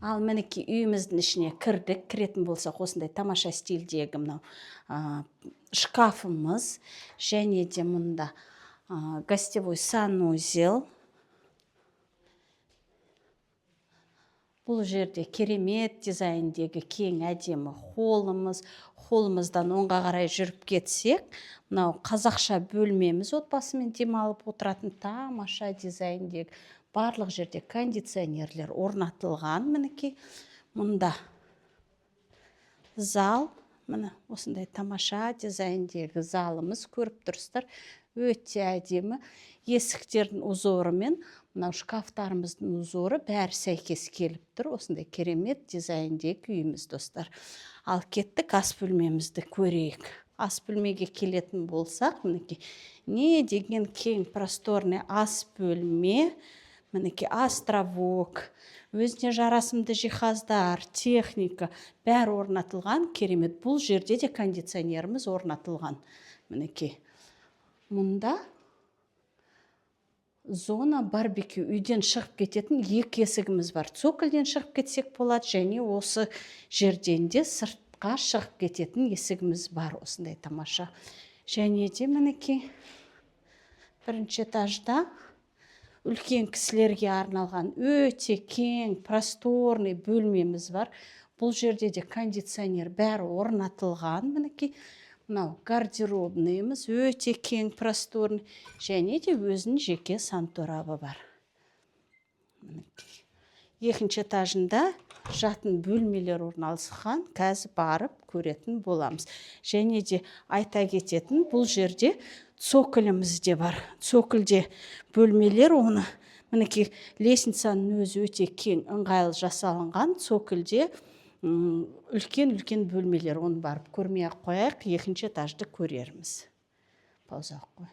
Ал мінекей үйіміздің ішіне кірдік. Кіретін болсақ, осындай тамаша стильдегі мынау шкафымыз, және де мұнда гостевой санузел. Бұл жерде керемет дизайндегі кең әдемі холлымыз. Холлымыздан оңға қарай жүріп кетсек, мынау қазақша бөлмеміз, отбасымен демалып отыратын тамаша дизайндегі. Барлық жерде кондиционерлер орнатылған. Мінекей мұнда зал, міне осындай тамаша дизайндегі залымыз, көріп тұрсыздар, өте әдемі. Есіктердің узоры мен мынау шкафтарымыздың узоры бәрі сәйкес келіп тұр. Осындай керемет дизайндегі үйіміз, достар. Ал кеттік ас бөлмемізді көрейік. Ас бөлмеге келетін болсақ, мінекей не деген кең просторный ас бөлме. Мінекей островок, өзіне жарасымды жиһаздар, техника бәрі орнатылған. Керемет. Бұл жерде де кондиционеріміз орнатылған. Мінекей мұнда зона барбекю, үйден шығып кететін екі есігіміз бар. Цокольден шығып кетсек болады, және осы жерден де сыртқа шығып кететін есігіміз бар. Осындай тамаша. Және де мінекей бірінші этажда үлкен кісілерге арналған өте кең просторный бөлмеміз бар. Бұл жерде де кондиционер бәрі орнатылған. Мінекей мынау гардеробныйымыз өте кең просторный, және де өзінің жеке санторабы бар. Екінші этажында жатын бөлмелер орналасқан. Қазір барып көретін боламыз. Және де айта кететін, бұл жерде цоколіміз де бар. Цокольде бөлмелер, оны мінекей лестницаның өзі өте кең, ыңғайлы жасалынған. Цокольде үлкен бөлмелер, оны барып көрмей ақ қояйық, екінші этажды көрерміз. Пауза қой.